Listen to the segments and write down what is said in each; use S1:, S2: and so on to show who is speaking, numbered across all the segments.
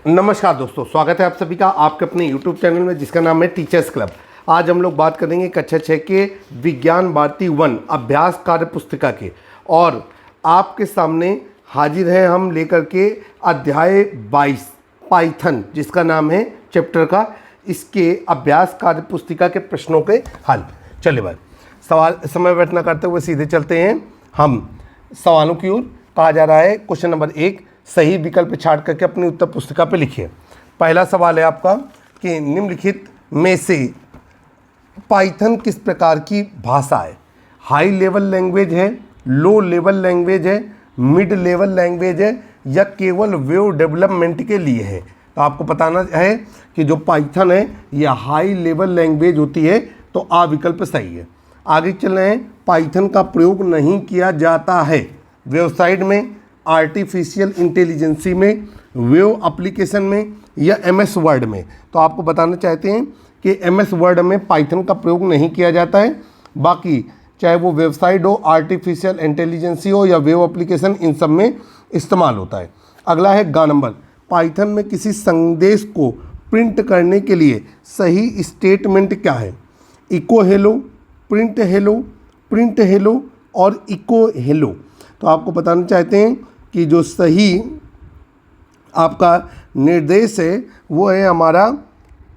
S1: नमस्कार दोस्तों, स्वागत है आप सभी का आपके अपने YouTube चैनल में जिसका नाम है टीचर्स क्लब। आज हम लोग बात करेंगे कक्षा 6 के विज्ञान भारती 1 अभ्यास कार्य पुस्तिका के। और आपके सामने हाजिर हैं हम लेकर के अध्याय 22 पाइथन, जिसका नाम है चैप्टर का, इसके अभ्यास कार्य पुस्तिका के प्रश्नों के हल। चलिए भाई, सवाल समय व्यर्थ न करते हुए सीधे चलते हैं हम सवालों की ओर। कहा जा रहा है क्वेश्चन नंबर 1 सही विकल्प छाट करके अपनी उत्तर पुस्तिका पे लिखिए। पहला सवाल है आपका कि निम्नलिखित में से पाइथन किस प्रकार की भाषा है? हाई लेवल लैंग्वेज है, लो लेवल लैंग्वेज है, मिड लेवल लैंग्वेज है, या केवल वेब डेवलपमेंट के लिए है? तो आपको बताना है कि जो पाइथन है यह हाई लेवल लैंग्वेज होती है, तो आ विकल्प सही है। आगे चल रहे हैं, पाइथन का प्रयोग नहीं किया जाता है वेबसाइट में, आर्टिफिशियल इंटेलिजेंसी में, वेब एप्लीकेशन में, या एमएस वर्ड में। तो आपको बताना चाहते हैं कि एमएस वर्ड में पाइथन का प्रयोग नहीं किया जाता है, बाकी चाहे वो वेबसाइट हो, आर्टिफिशियल इंटेलिजेंसी हो या वेब एप्लीकेशन, इन सब में इस्तेमाल होता है। अगला है ग नंबर, पाइथन में किसी संदेश को प्रिंट करने के लिए सही स्टेटमेंट क्या है? इको हेलो, प्रिंट हेलो और इको हेलो। तो आपको बताना चाहते हैं कि जो सही आपका निर्देश है वो है हमारा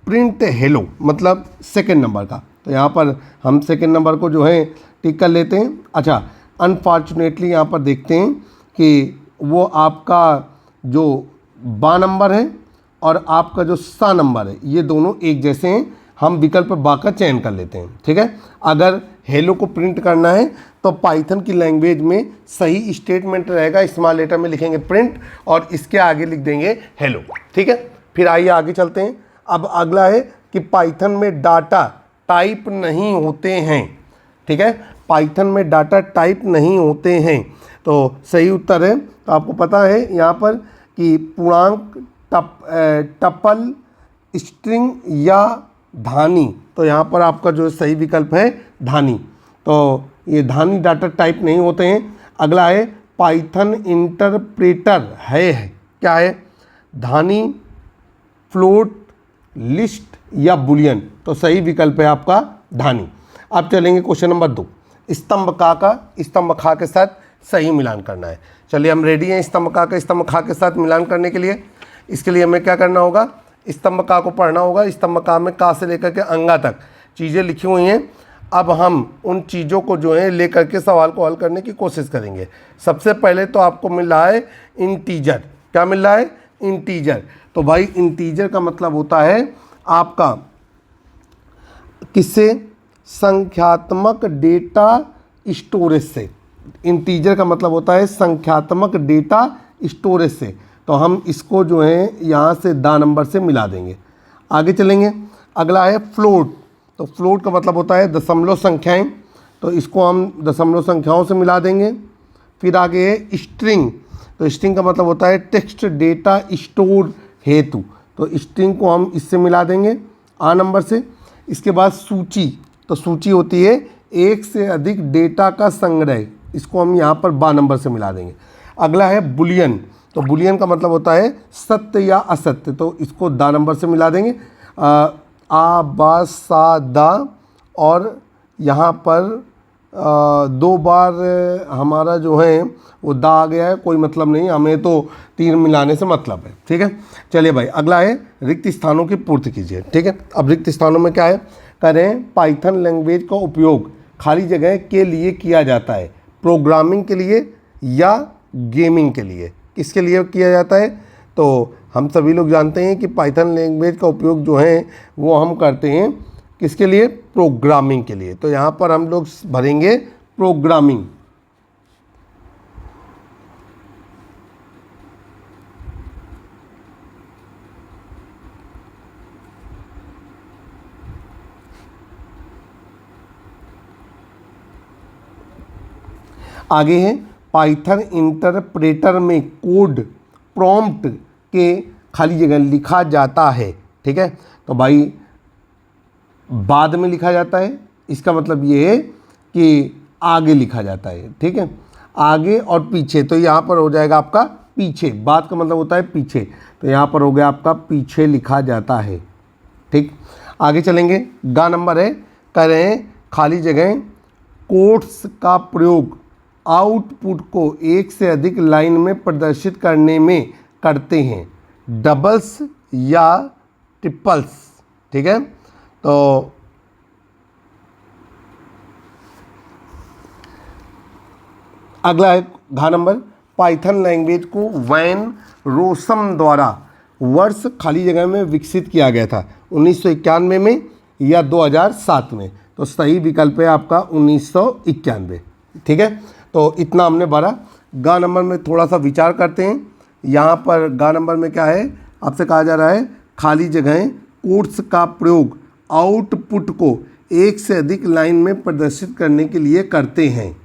S1: प्रिंट हेलो, मतलब सेकंड नंबर का। तो यहाँ पर हम सेकंड नंबर को जो है टिक कर लेते हैं। अच्छा, अनफॉर्चुनेटली यहाँ पर देखते हैं कि वो आपका जो बा नंबर है और आपका जो सा नंबर है ये दोनों एक जैसे हैं। हम विकल्प बा का चयन कर लेते हैं, ठीक है। अगर हेलो को प्रिंट करना है तो पाइथन की लैंग्वेज में सही स्टेटमेंट रहेगा, स्मॉल लेटर में लिखेंगे प्रिंट और इसके आगे लिख देंगे हेलो, ठीक है। फिर आइए आगे चलते हैं। अब अगला है कि पाइथन में डाटा टाइप नहीं होते हैं, ठीक है। पाइथन में डाटा टाइप नहीं होते हैं, तो सही उत्तर है। तो आपको पता है यहाँ पर कि पूर्णांक, टपल, स्ट्रिंग या धानी। तो यहाँ पर आपका जो सही विकल्प है धानी। तो ये धानी डाटा टाइप नहीं होते हैं। अगला है पाइथन इंटरप्रेटर है क्या है? धानी, फ्लोट, लिस्ट या बुलियन। तो सही विकल्प है आपका धानी। अब चलेंगे क्वेश्चन नंबर 2, स्तंभ का स्तंभ खा के साथ सही मिलान करना है। चलिए हम रेडी हैं स्तंभ का स्तंभ खा के साथ मिलान करने के लिए। इसके लिए हमें क्या करना होगा? स्तंभ का को पढ़ना होगा। स्तंभ का में का से लेकर के अंगा तक चीज़ें लिखी हुई हैं। अब हम उन चीज़ों को जो है लेकर के सवाल को हल करने की कोशिश करेंगे। सबसे पहले तो आपको मिल रहा है इंटीजर। क्या मिल रहा है? इंटीजर। तो भाई इंटीजर का मतलब होता है आपका किससे? संख्यात्मक डेटा स्टोरेज से। इंटीजर का मतलब होता है संख्यात्मक डेटा स्टोरेज से। तो हम इसको जो है यहाँ से दा नंबर से मिला देंगे। आगे चलेंगे। अगला है फ्लोट। तो फ्लोट का मतलब होता है दशमलव संख्याएं। तो इसको हम दशमलव संख्याओं से मिला देंगे। फिर आगे है स्ट्रिंग। तो स्ट्रिंग का मतलब होता है टेक्स्ट डेटा स्टोर हेतु। तो स्ट्रिंग को हम इससे मिला देंगे आ नंबर से। इसके बाद सूची। तो सूची होती है एक से अधिक डेटा का संग्रह। इसको हम यहाँ पर बा नंबर से मिला देंगे। अगला है बुलियन। तो बुलियन का मतलब होता है सत्य या असत्य। तो इसको दा नंबर से मिला देंगे। आ, बा, सा, दा, और यहाँ पर 2 बार हमारा जो है वो दा आ गया है, कोई मतलब नहीं, हमें तो 3 मिलाने से मतलब है, ठीक है। चलिए भाई, अगला है रिक्त स्थानों की पूर्ति कीजिए, ठीक है। अब रिक्त स्थानों में क्या है? करें पाइथन लैंग्वेज का उपयोग खाली जगह के लिए किया जाता है, प्रोग्रामिंग के लिए या गेमिंग के लिए? किसके लिए किया जाता है? तो हम सभी लोग जानते हैं कि पाइथन लैंग्वेज का उपयोग जो है वो हम करते हैं किसके लिए? प्रोग्रामिंग के लिए। तो यहाँ पर हम लोग भरेंगे प्रोग्रामिंग। आगे है पाइथन इंटरप्रेटर में कोड प्रॉम्प्ट के खाली जगह लिखा जाता है, ठीक है। तो भाई बाद में लिखा जाता है, इसका मतलब ये है कि आगे लिखा जाता है, ठीक है। आगे और पीछे, तो यहाँ पर हो जाएगा आपका पीछे, बाद का मतलब होता है पीछे, तो यहाँ पर हो गया आपका पीछे लिखा जाता है। ठीक, आगे चलेंगे। गा नंबर है, कह रहे हैं खाली जगह कोट्स का प्रयोग आउटपुट को एक से अधिक लाइन में प्रदर्शित करने में करते हैं, डबल्स या ट्रिपल्स। ठीक है, तो अगला है घा नंबर, पाइथन लैंग्वेज को वैन रोसम द्वारा वर्ष खाली जगह में विकसित किया गया था, 1991 में या 2007 में। तो सही विकल्प है आपका 1991। ठीक है, तो इतना हमने भरा। गा नंबर में थोड़ा सा विचार करते हैं। यहाँ पर गा नंबर में क्या है, आपसे कहा जा रहा है खाली जगह कोट्स का प्रयोग आउटपुट को एक से अधिक लाइन में प्रदर्शित करने के लिए करते हैं।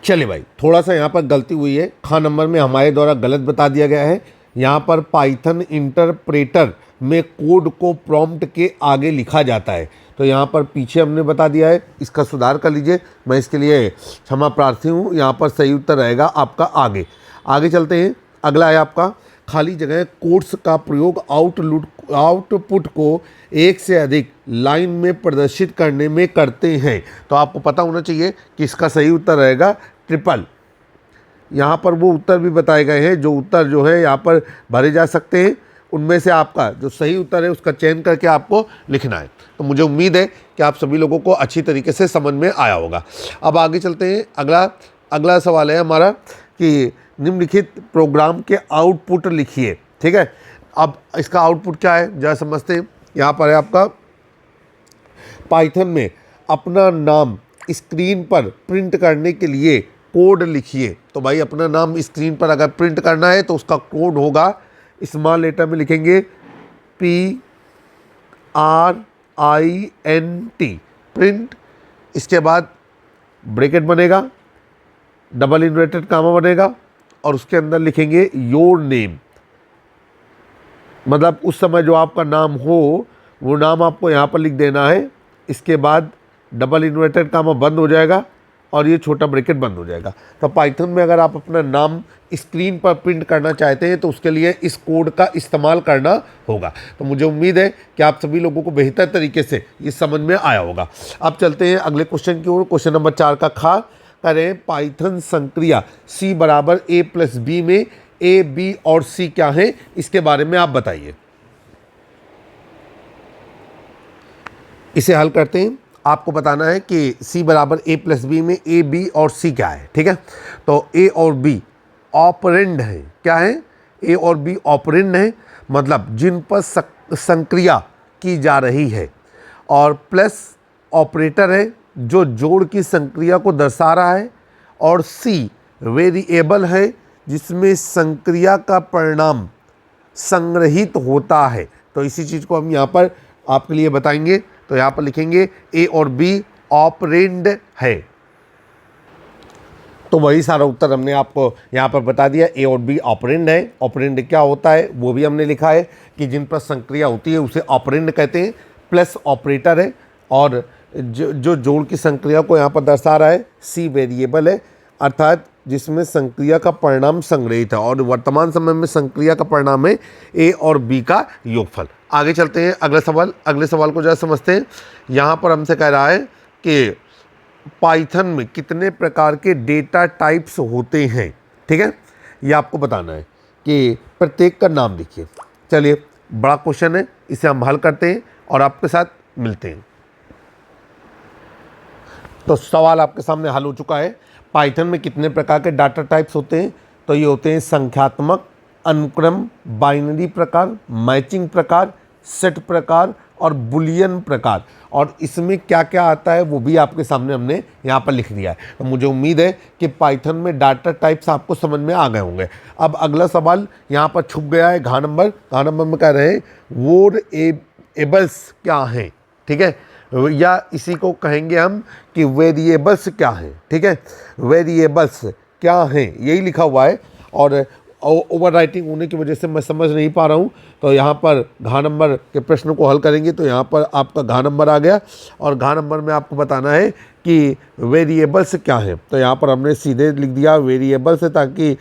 S1: चलिए भाई, थोड़ा सा यहाँ पर गलती हुई है, खा नंबर में हमारे द्वारा गलत बता दिया गया है। यहाँ पर पाइथन इंटरप्रेटर में कोड को प्रॉम्प्ट के आगे लिखा जाता है, तो यहाँ पर पीछे हमने बता दिया है, इसका सुधार कर लीजिए, मैं इसके लिए क्षमा प्रार्थी हूँ। यहाँ पर सही उत्तर रहेगा आपका आगे। आगे चलते हैं। अगला है आपका खाली जगह कोट्स का प्रयोग आउटपुट को एक से अधिक लाइन में प्रदर्शित करने में करते हैं, तो आपको पता होना चाहिए कि इसका सही उत्तर रहेगा ट्रिपल। यहाँ पर वो उत्तर भी बताए गए हैं, जो उत्तर जो है यहाँ पर भरे जा सकते हैं, उनमें से आपका जो सही उत्तर है उसका चयन करके आपको लिखना है। तो मुझे उम्मीद है कि आप सभी लोगों को अच्छी तरीके से समझ में आया होगा। अब आगे चलते हैं। अगला सवाल है हमारा कि निम्नलिखित प्रोग्राम के आउटपुट लिखिए। ठीक है, अब इसका आउटपुट क्या है जरा समझते हैं। यहाँ पर है आपका पाइथन में अपना नाम स्क्रीन पर प्रिंट करने के लिए कोड लिखिए। तो भाई अपना नाम स्क्रीन पर अगर प्रिंट करना है तो उसका कोड होगा, स्मॉल लेटर में लिखेंगे PRINT प्रिंट, इसके बाद ब्रैकेट बनेगा, डबल इन्वर्टेड कामा बनेगा और उसके अंदर लिखेंगे योर नेम, मतलब उस समय जो आपका नाम हो वो नाम आपको यहाँ पर लिख देना है। इसके बाद डबल इन्वर्टेड कामा बंद हो जाएगा और ये छोटा ब्रैकेट बंद हो जाएगा। तो पाइथन में अगर आप अपना नाम स्क्रीन पर प्रिंट करना चाहते हैं तो उसके लिए इस कोड का इस्तेमाल करना होगा। तो मुझे उम्मीद है कि आप सभी लोगों को बेहतर तरीके से ये समझ में आया होगा। अब चलते हैं अगले क्वेश्चन की ओर। क्वेश्चन नंबर 4 का खा करें पाइथन संक्रिया C बराबर A+B में A, B और C क्या है, इसके बारे में आप बताइए। इसे हल करते हैं। आपको बताना है कि C बराबर A+B में A, B और C क्या है। ठीक है, तो A और B ऑपरेंड है। क्या है? A और B ऑपरेंड है, मतलब जिन पर संक्रिया की जा रही है, और प्लस ऑपरेटर है जो जोड़ की संक्रिया को दर्शा रहा है, और C वेरिएबल है जिसमें संक्रिया का परिणाम संग्रहित होता है। तो इसी चीज़ को हम यहाँ पर आपके लिए बताएंगे। तो यहाँ पर लिखेंगे A और B ऑपरेंड है। तो वही सारा उत्तर हमने आपको यहाँ पर बता दिया। A और B ऑपरेंड है। ऑपरेंड क्या होता है वो भी हमने लिखा है कि जिन पर संक्रिया होती है उसे ऑपरेंड कहते हैं। प्लस ऑपरेटर है और जो जोड़ की संक्रिया को यहाँ पर दर्शा रहा है। C वेरिएबल है, अर्थात जिसमें संक्रिया का परिणाम संग्रहित है, और वर्तमान समय में संक्रिया का परिणाम है A और B का योगफल। आगे चलते हैं अगले सवाल को जरा समझते हैं। यहाँ पर हमसे कह रहा है कि पाइथन में कितने प्रकार के डेटा टाइप्स होते हैं। ठीक है, ये आपको बताना है कि प्रत्येक का नाम लिखिए। चलिए, बड़ा क्वेश्चन है, इसे हम हल करते हैं और आपके साथ मिलते हैं। तो सवाल आपके सामने हल हो चुका है। पाइथन में कितने प्रकार के डाटा टाइप्स होते हैं? तो ये होते हैं संख्यात्मक, अनुक्रम, बाइनरी प्रकार, मैचिंग प्रकार, सेट प्रकार और बुलियन प्रकार। और इसमें क्या क्या आता है वो भी आपके सामने हमने यहाँ पर लिख दिया है। तो मुझे उम्मीद है कि पाइथन में डाटा टाइप्स आपको समझ में आ गए होंगे। अब अगला सवाल यहाँ पर छुप गया है, घ नंबर में कह रहे हैं वेरिएबल्स क्या हैं। ठीक है, या इसी को कहेंगे हम कि वेरिएबल्स क्या हैं। ठीक है, वेरिएबल्स क्या हैं यही लिखा हुआ है, और ओवर राइटिंग होने की वजह से मैं समझ नहीं पा रहा हूँ। तो यहाँ पर घ नंबर के प्रश्न को हल करेंगे। तो यहाँ पर आपका घ नंबर आ गया, और घ नंबर में आपको बताना है
S2: कि वेरिएबल्स क्या हैं। तो यहाँ पर हमने सीधे लिख दिया वेरिएबल्स, ताकि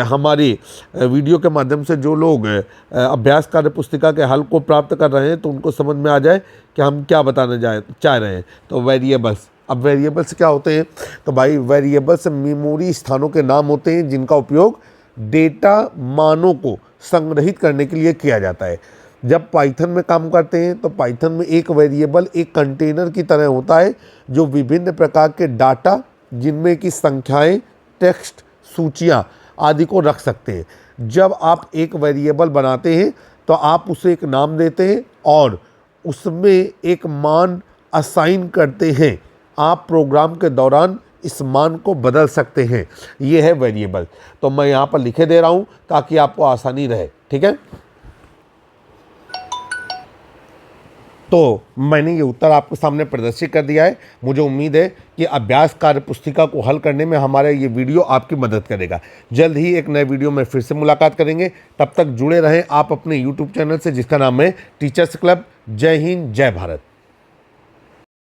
S2: हमारी वीडियो के माध्यम से जो लोग अभ्यास कार्य पुस्तिका के हल को प्राप्त कर रहे हैं तो उनको समझ में आ जाए कि हम क्या बताने चाह रहे हैं। तो वेरिएबल्स, अब वेरिएबल्स क्या होते हैं? तो भाई वेरिएबल्स मेमोरी स्थानों के नाम होते हैं जिनका उपयोग डेटा मानों को संग्रहित करने के लिए किया जाता है। जब पाइथन में काम करते हैं तो पाइथन में एक वेरिएबल एक कंटेनर की तरह होता है जो विभिन्न प्रकार के डाटा, जिनमें की संख्याएं, टेक्स्ट, सूचियां आदि को रख सकते हैं। जब आप एक वेरिएबल बनाते हैं तो आप उसे एक नाम देते हैं और उसमें एक मान असाइन करते हैं। आप प्रोग्राम के दौरान इस मान को बदल सकते हैं। ये है वेरिएबल। तो मैं यहाँ पर लिखे दे रहा हूँ ताकि आपको आसानी रहे, ठीक है। तो मैंने ये उत्तर आपके सामने प्रदर्शित कर दिया है। मुझे उम्मीद है कि अभ्यास कार्य पुस्तिका को हल करने में हमारा ये वीडियो आपकी मदद करेगा। जल्द ही एक नए वीडियो में फिर से मुलाकात करेंगे। तब तक जुड़े रहें आप अपने YouTube चैनल से जिसका नाम है टीचर्स क्लब। जय हिंद, जय भारत।